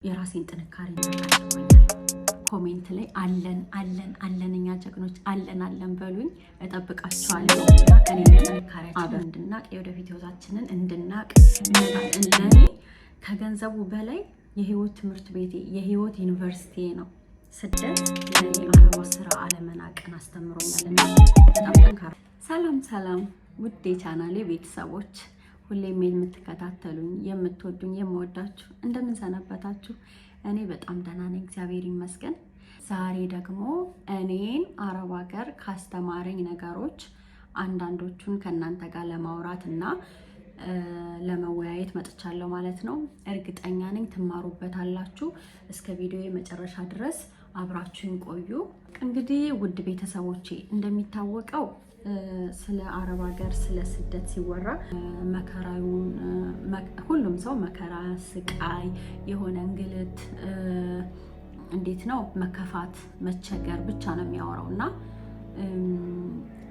የራሴን ጥንካሬ እናቀርበኛል። ኮሜንት ላይ አለን እኛ ጀግኖች አለን በሉኝ፣ እጠብቃችኋለሁ። እኔ ጥንካሬያችንን እንድናቅ የወደፊት ህይወታችንን እንድናቅ ለኔ ከገንዘቡ በላይ የህይወት ትምህርት ቤቴ የህይወት ዩኒቨርሲቲ ነው። ስደት ለኔ አረባ ስራ አለመናቅን አስተምሮኛልና በጣም ጠንካራ። ሰላም ውዴ ቻናሌ ቤተሰቦች ሁሌም የምትከታተሉኝ የምትወዱኝ የምወዳችሁ እንደምን ሰነበታችሁ? እኔ በጣም ደህና ነኝ፣ እግዚአብሔር ይመስገን። ዛሬ ደግሞ እኔን አረብ ሀገር ካስተማረኝ ነገሮች አንዳንዶቹን ከእናንተ ጋር ለማውራት እና ለመወያየት መጥቻለሁ ማለት ነው። እርግጠኛ ነኝ ትማሩበታላችሁ። እስከ ቪዲዮ መጨረሻ ድረስ አብራችሁን ቆዩ። እንግዲህ ውድ ቤተሰቦቼ እንደሚታወቀው ስለ አረብ ሀገር ስለ ስደት ሲወራ መከራውን ሁሉም ሰው መከራ፣ ስቃይ፣ የሆነ እንግልት፣ እንዴት ነው መከፋት፣ መቸገር ብቻ ነው የሚያወራው እና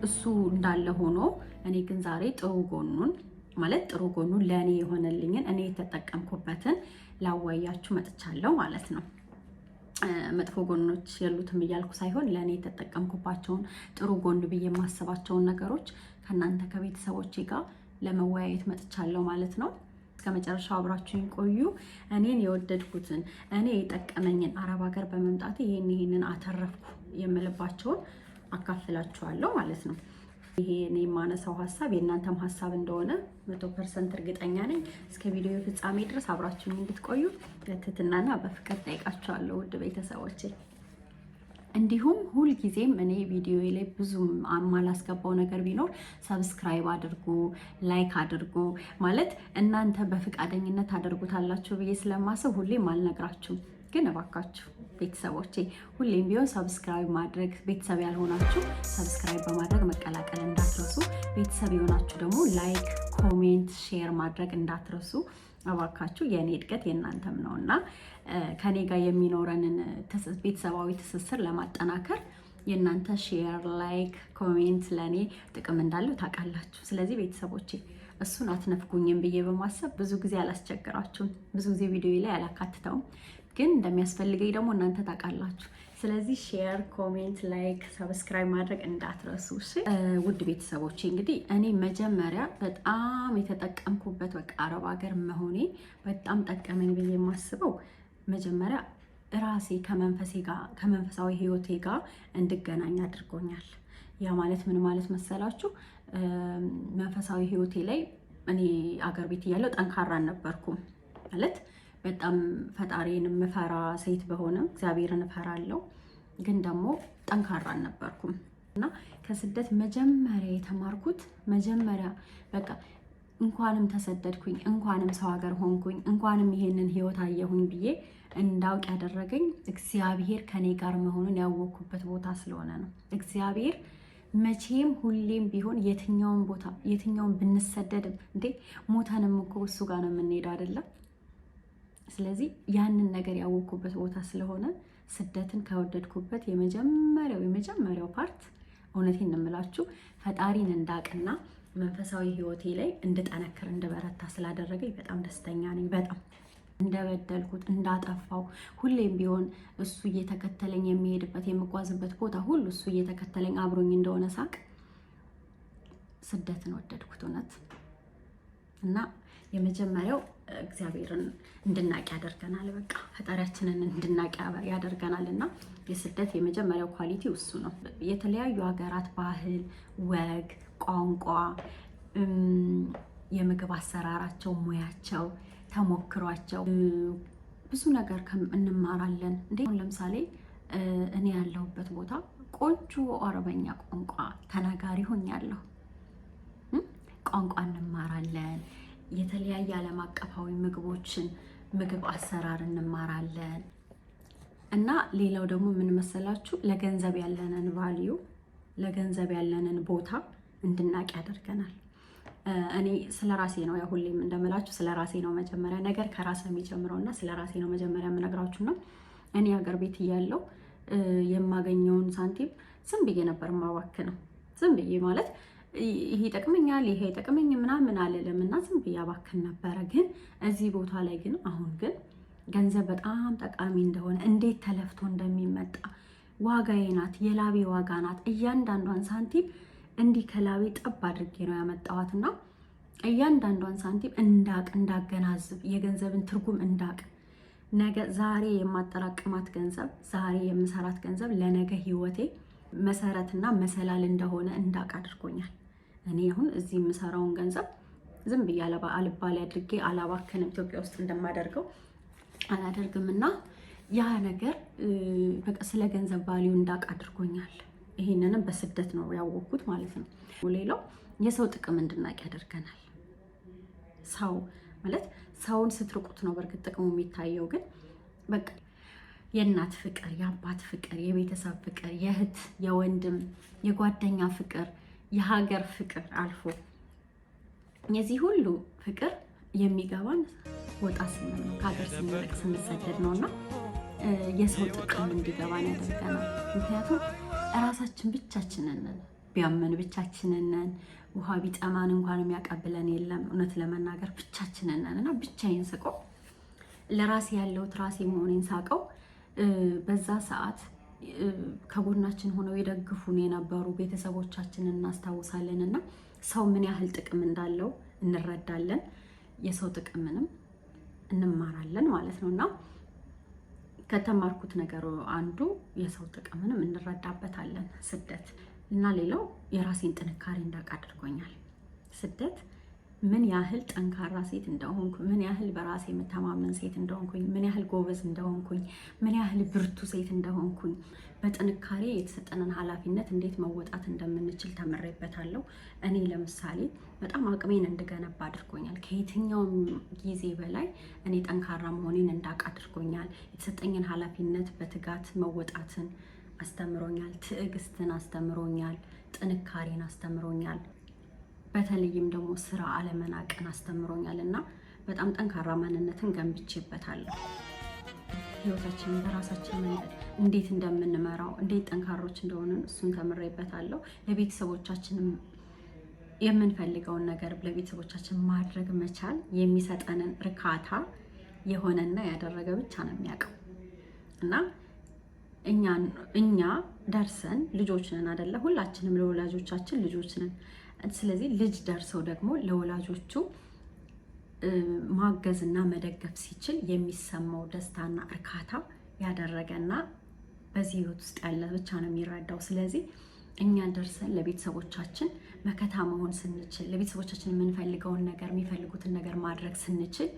እሱ እንዳለ ሆኖ እኔ ግን ዛሬ ጥሩ ጎኑን ለእኔ የሆነልኝን እኔ የተጠቀምኩበትን ላዋያችሁ መጥቻለሁ ማለት ነው። መጥፎ ጎኖች የሉትም እያልኩ ሳይሆን ለእኔ የተጠቀምኩባቸውን ጥሩ ጎን ብዬ የማስባቸውን ነገሮች ከእናንተ ከቤተሰቦቼ ጋር ለመወያየት መጥቻለሁ ማለት ነው። እስከ መጨረሻው አብራችሁኝ ቆዩ። እኔን የወደድኩትን እኔ የጠቀመኝን አረብ ሀገር በመምጣት ይሄንን አተረፍኩ የምልባቸውን አካፍላችኋለሁ ማለት ነው። ይሄ እኔ የማነሳው ሀሳብ የእናንተም ሀሳብ እንደሆነ 100% እርግጠኛ ነኝ። እስከ ቪዲዮ ፍጻሜ ድረስ አብራችሁኝ እንድትቆዩ በትህትናና በፍቅር ጠይቃችኋለሁ ውድ ቤተሰቦቼ። እንዲሁም ሁልጊዜም እኔ ቪዲዮ ላይ ብዙም ማላስገባው ነገር ቢኖር ሰብስክራይብ አድርጉ፣ ላይክ አድርጉ። ማለት እናንተ በፍቃደኝነት ታደርጉታላችሁ ብዬ ስለማስብ ሁሌም አልነግራችሁም፣ ግን እባካችሁ ቤተሰቦቼ ሁሌም ቢሆን ሰብስክራይብ ማድረግ፣ ቤተሰብ ያልሆናችሁ ሰብስክራይብ በማድረግ መቀላቀል እንዳትረሱ። ቤተሰብ የሆናችሁ ደግሞ ላይክ፣ ኮሜንት፣ ሼር ማድረግ እንዳትረሱ እባካችሁ። የእኔ እድገት የእናንተም ነው እና ከኔ ጋር የሚኖረንን ቤተሰባዊ ትስስር ለማጠናከር የእናንተ ሼር፣ ላይክ፣ ኮሜንት ለእኔ ጥቅም እንዳለው ታውቃላችሁ። ስለዚህ ቤተሰቦቼ እሱን አትነፍጉኝም ብዬ በማሰብ ብዙ ጊዜ አላስቸግራችሁም፣ ብዙ ጊዜ ቪዲዮ ላይ አላካትተውም፣ ግን እንደሚያስፈልገኝ ደግሞ እናንተ ታውቃላችሁ። ስለዚህ ሼር፣ ኮሜንት፣ ላይክ፣ ሰብስክራይብ ማድረግ እንዳትረሱ እሺ። ውድ ቤተሰቦቼ እንግዲህ እኔ መጀመሪያ በጣም የተጠቀምኩበት በቃ አረብ ሀገር መሆኔ በጣም ጠቀመኝ ብዬ የማስበው መጀመሪያ ራሴ ከመንፈሳዊ ህይወቴ ጋር እንድገናኝ አድርጎኛል። ያ ማለት ምን ማለት መሰላችሁ? መንፈሳዊ ህይወቴ ላይ እኔ አገር ቤት እያለሁ ጠንካራ አልነበርኩም። ማለት በጣም ፈጣሪን የምፈራ ሴት በሆነም እግዚአብሔርን እፈራለሁ፣ ግን ደግሞ ጠንካራ አልነበርኩም እና ከስደት መጀመሪያ የተማርኩት በቃ እንኳንም ተሰደድኩኝ፣ እንኳንም ሰው ሀገር ሆንኩኝ፣ እንኳንም ይሄንን ህይወት አየሁኝ ብዬ እንዳውቅ ያደረገኝ እግዚአብሔር ከኔ ጋር መሆኑን ያወቅኩበት ቦታ ስለሆነ ነው። እግዚአብሔር መቼም ሁሌም ቢሆን የትኛውን ብንሰደድም ሞተንም እኮ እሱ ጋር ነው የምንሄደው አይደለም። ስለዚህ ያንን ነገር ያወቅኩበት ቦታ ስለሆነ ስደትን ከወደድኩበት የመጀመሪያው ፓርት እውነቴን እንምላችሁ ፈጣሪን እንዳቅና መንፈሳዊ ህይወቴ ላይ እንድጠነክር እንድበረታ ስላደረገኝ በጣም ደስተኛ ነኝ። በጣም እንደበደልኩት እንዳጠፋው ሁሌም ቢሆን እሱ እየተከተለኝ የሚሄድበት የምጓዝበት ቦታ ሁሉ እሱ እየተከተለኝ አብሮኝ እንደሆነ ሳቅ ስደትን ወደድኩት እውነት። እና የመጀመሪያው እግዚአብሔርን እንድናቅ ያደርገናል። በቃ ፈጣሪያችንን እንድናቅ ያደርገናል። እና የስደት የመጀመሪያው ኳሊቲ እሱ ነው። የተለያዩ ሀገራት ባህል፣ ወግ፣ ቋንቋ፣ የምግብ አሰራራቸው፣ ሙያቸው፣ ተሞክሯቸው ብዙ ነገር እንማራለን። ለምሳሌ እኔ ያለሁበት ቦታ ቆንጆ አረበኛ ቋንቋ ተናጋሪ ሆኛለሁ። ቋንቋ እንማራለን። የተለያየ ዓለም አቀፋዊ ምግብ አሰራር እንማራለን። እና ሌላው ደግሞ ምን መሰላችሁ? ለገንዘብ ያለንን ቫልዩ፣ ለገንዘብ ያለንን ቦታ እንድናቅ ያደርገናል። እኔ ስለ ራሴ ነው ሁሌም እንደምላችሁ ስለ ራሴ ነው መጀመሪያ ነገር ከራስ የሚጀምረውና ስለ ራሴ ነው መጀመሪያ የምነግራችሁና እኔ ሀገር ቤት እያለሁ የማገኘውን ሳንቲም ዝም ብዬ ነበር የማባክነው። ዝም ብዬ ማለት ይሄ ይጠቅመኛል ይሄ ይጠቅመኝ ምናምን አልልም እና ዝም ብዬ አባክን ነበረ። ግን እዚህ ቦታ ላይ ግን አሁን ግን ገንዘብ በጣም ጠቃሚ እንደሆነ፣ እንዴት ተለፍቶ እንደሚመጣ ዋጋዬ ናት፣ የላቤ ዋጋ ናት። እያንዳንዷን ሳንቲም እንዲህ ከላቤ ጠብ አድርጌ ነው ያመጣዋትና እያንዳንዷን ሳንቲም እንዳገናዝብ የገንዘብን ትርጉም እንዳቅ ነገ ዛሬ የማጠራቅማት ገንዘብ ዛሬ የምሰራት ገንዘብ ለነገ ህይወቴ መሰረትና መሰላል እንደሆነ እንዳቅ አድርጎኛል። እኔ አሁን እዚህ የምሰራውን ገንዘብ ዝም ብዬ አልባሌ አድርጌ አላባከንም። ኢትዮጵያ ውስጥ እንደማደርገው አላደርግምና ያ ነገር በቃ ስለ ገንዘብ ቫልዩ እንዳቅ አድርጎኛል። ይሄንንም በስደት ነው ያወቅኩት ማለት ነው። ሌላው የሰው ጥቅም እንድናቅ ያደርገናል። ሰው ማለት ሰውን ስትርቁት ነው በእርግጥ ጥቅሙ የሚታየው። ግን በቃ የእናት ፍቅር፣ የአባት ፍቅር፣ የቤተሰብ ፍቅር፣ የእህት የወንድም የጓደኛ ፍቅር፣ የሀገር ፍቅር አልፎ የዚህ ሁሉ ፍቅር የሚገባን ወጣ ስንል ነው፣ ከሀገር ስንርቅ ስንሰደድ ነው። እና የሰው ጥቅም እንዲገባን ያደርገናል። ምክንያቱም እራሳችን ብቻችንን ነን፣ ቢያመን ብቻችንን ነን፣ ውሃ ቢጠማን እንኳን የሚያቀብለን የለም። እውነት ለመናገር ብቻችንን ነን። እና ብቻዬን ስቆም ለራሴ ያለሁት ራሴ መሆኔን ሳቀው በዛ ሰዓት ከጎናችን ሆነው የደግፉን የነበሩ ቤተሰቦቻችንን እናስታውሳለን። እና ሰው ምን ያህል ጥቅም እንዳለው እንረዳለን። የሰው ጥቅምንም እንማራለን ማለት ነው። እና ከተማርኩት ነገር አንዱ የሰው ጥቅምንም እንረዳበታለን ስደት። እና ሌላው የራሴን ጥንካሬ እንዳውቅ አድርጎኛል ስደት። ምን ያህል ጠንካራ ሴት እንደሆንኩ፣ ምን ያህል በራሴ የምተማመን ሴት እንደሆንኩኝ፣ ምን ያህል ጎበዝ እንደሆንኩኝ፣ ምን ያህል ብርቱ ሴት እንደሆንኩኝ፣ በጥንካሬ የተሰጠንን ኃላፊነት እንዴት መወጣት እንደምንችል ተምሬበታለሁ። እኔ ለምሳሌ በጣም አቅሜን እንድገነባ አድርጎኛል። ከየትኛውም ጊዜ በላይ እኔ ጠንካራ መሆኔን እንዳውቅ አድርጎኛል። የተሰጠኝን ኃላፊነት በትጋት መወጣትን አስተምሮኛል። ትዕግስትን አስተምሮኛል። ጥንካሬን አስተምሮኛል። በተለይም ደግሞ ስራ አለመናቅን አስተምሮኛል። እና በጣም ጠንካራ ማንነትን ገንብቼበታለሁ። ህይወታችንን በራሳችን መንገድ እንዴት እንደምንመራው፣ እንዴት ጠንካሮች እንደሆንን እሱን ተምሬበታለሁ። ለቤተሰቦቻችንም የምንፈልገውን ነገር ለቤተሰቦቻችን ማድረግ መቻል የሚሰጠንን እርካታ የሆነና ያደረገ ብቻ ነው የሚያውቀው። እና እኛ ደርሰን ልጆች ነን አይደለ? ሁላችንም ለወላጆቻችን ልጆች ነን። ስለዚህ ልጅ ደርሰው ደግሞ ለወላጆቹ ማገዝና መደገፍ ሲችል የሚሰማው ደስታና እርካታ ያደረገና በዚህ ህይወት ውስጥ ያለ ብቻ ነው የሚረዳው። ስለዚህ እኛ ደርሰን ለቤተሰቦቻችን መከታ መሆን ስንችል፣ ለቤተሰቦቻችን የምንፈልገውን ነገር የሚፈልጉትን ነገር ማድረግ ስንችል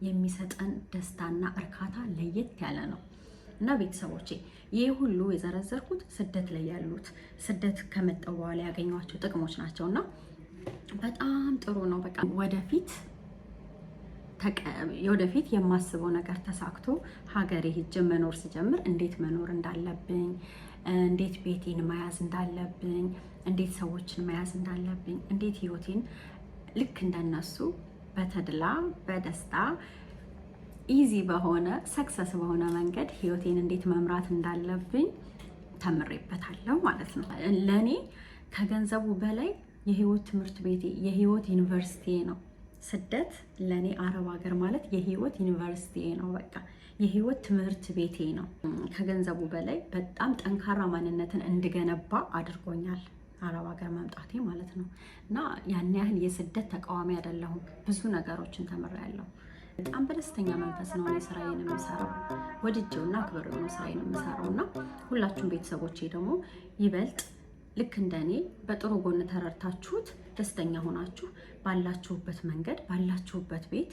የሚሰጠን ደስታና እርካታ ለየት ያለ ነው። እና ቤተሰቦቼ ይህ ሁሉ የዘረዘርኩት ስደት ላይ ያሉት ስደት ከመጣው በኋላ ያገኟቸው ጥቅሞች ናቸው። እና በጣም ጥሩ ነው። በቃ ወደፊት የማስበው ነገር ተሳክቶ ሀገሬ ሄጄ መኖር ስጀምር እንዴት መኖር እንዳለብኝ፣ እንዴት ቤቴን መያዝ እንዳለብኝ፣ እንዴት ሰዎችን መያዝ እንዳለብኝ፣ እንዴት ህይወቴን ልክ እንደነሱ በተድላ በደስታ ኢዚ በሆነ ሰክሰስ በሆነ መንገድ ህይወቴን እንዴት መምራት እንዳለብኝ ተምሬበታለሁ ማለት ነው። ለኔ ከገንዘቡ በላይ የህይወት ትምህርት ቤቴ፣ የህይወት ዩኒቨርሲቲ ነው። ስደት ለኔ አረብ ሀገር ማለት የህይወት ዩኒቨርሲቲ ነው። በቃ የህይወት ትምህርት ቤቴ ነው። ከገንዘቡ በላይ በጣም ጠንካራ ማንነትን እንድገነባ አድርጎኛል አረብ ሀገር መምጣቴ ማለት ነው። እና ያን ያህል የስደት ተቃዋሚ አይደለሁም። ብዙ ነገሮችን ተምሬያለሁ። በጣም በደስተኛ መንፈስ ነው እኔ ስራዬን የምሰራው። ወድጄውና አክብሬው ነው ስራዬን የምሰራው። እና ሁላችሁም ቤተሰቦቼ ደግሞ ይበልጥ ልክ እንደኔ በጥሩ ጎን ተረድታችሁት ደስተኛ ሆናችሁ ባላችሁበት መንገድ ባላችሁበት ቤት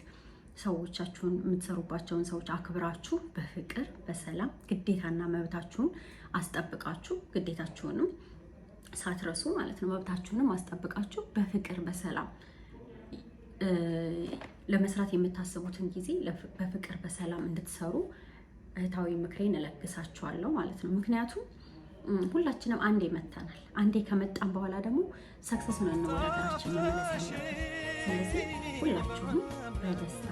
ሰዎቻችሁን የምትሰሩባቸውን ሰዎች አክብራችሁ በፍቅር በሰላም ግዴታና መብታችሁን አስጠብቃችሁ ግዴታችሁንም ሳትረሱ ማለት ነው መብታችሁንም አስጠብቃችሁ በፍቅር በሰላም ለመስራት የምታስቡትን ጊዜ በፍቅር በሰላም እንድትሰሩ እህታዊ ምክሬን እለግሳችኋለሁ ማለት ነው። ምክንያቱም ሁላችንም አንዴ መተናል። አንዴ ከመጣን በኋላ ደግሞ ሰክሰስ ነን ወደ ሀገራችን መመለስ ያለብን። ስለዚህ ሁላችሁም በደስታ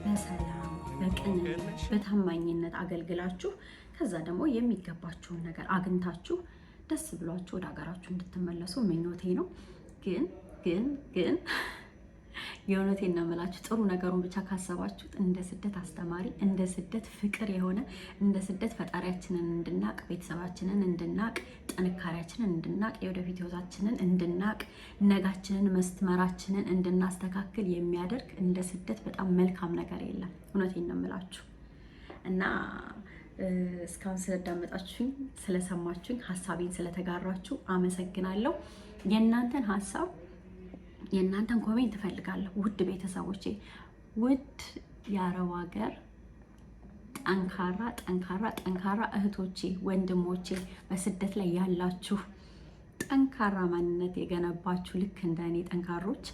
በሰላም በቅንነት በታማኝነት አገልግላችሁ ከዛ ደግሞ የሚገባችሁን ነገር አግኝታችሁ ደስ ብሏችሁ ወደ ሀገራችሁ እንድትመለሱ ምኞቴ ነው። ግን የእውነቴን ነው የምላችሁ። ጥሩ ነገሩን ብቻ ካሰባችሁት እንደ ስደት አስተማሪ፣ እንደ ስደት ፍቅር የሆነ እንደ ስደት ፈጣሪያችንን እንድናቅ፣ ቤተሰባችንን እንድናቅ፣ ጥንካሬያችንን እንድናቅ፣ የወደፊት ህይወታችንን እንድናቅ፣ ነጋችንን መስመራችንን እንድናስተካክል የሚያደርግ እንደ ስደት በጣም መልካም ነገር የለም። እውነቴን ነው የምላችሁ እና እስካሁን ስለዳመጣችሁኝ፣ ስለሰማችሁኝ፣ ሀሳቤን ስለተጋራችሁ አመሰግናለሁ። የእናንተን ሀሳብ የእናንተን ኮሜንት እፈልጋለሁ። ውድ ቤተሰቦቼ፣ ውድ የአረብ ሀገር ጠንካራ እህቶቼ፣ ወንድሞቼ፣ በስደት ላይ ያላችሁ ጠንካራ ማንነት የገነባችሁ ልክ እንደ እኔ ጠንካሮች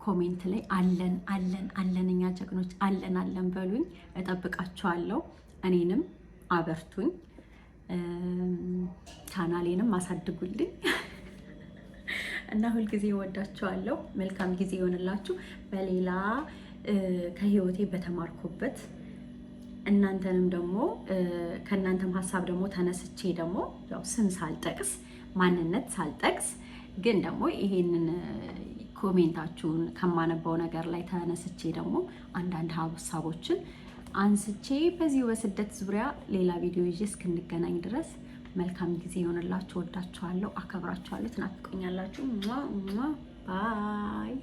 ኮሜንት ላይ አለን እኛ ጀግኖች አለን በሉኝ። እጠብቃችኋለሁ። እኔንም አበርቱኝ፣ ቻናሌንም አሳድጉልኝ እና ሁልጊዜ እወዳችኋለሁ። መልካም ጊዜ ይሆንላችሁ። በሌላ ከህይወቴ በተማርኩበት እናንተንም ደግሞ ከእናንተም ሀሳብ ደግሞ ተነስቼ ደግሞ ያው ስም ሳልጠቅስ ማንነት ሳልጠቅስ ግን ደግሞ ይሄንን ኮሜንታችሁን ከማነባው ነገር ላይ ተነስቼ ደግሞ አንዳንድ ሀሳቦችን አንስቼ በዚሁ በስደት ዙሪያ ሌላ ቪዲዮ ይዤ እስክንገናኝ ድረስ መልካም ጊዜ ይሆንላችሁ። ወዳችኋለሁ፣ አከብራችኋለሁ። ትናፍቁኛላችሁ። ባይ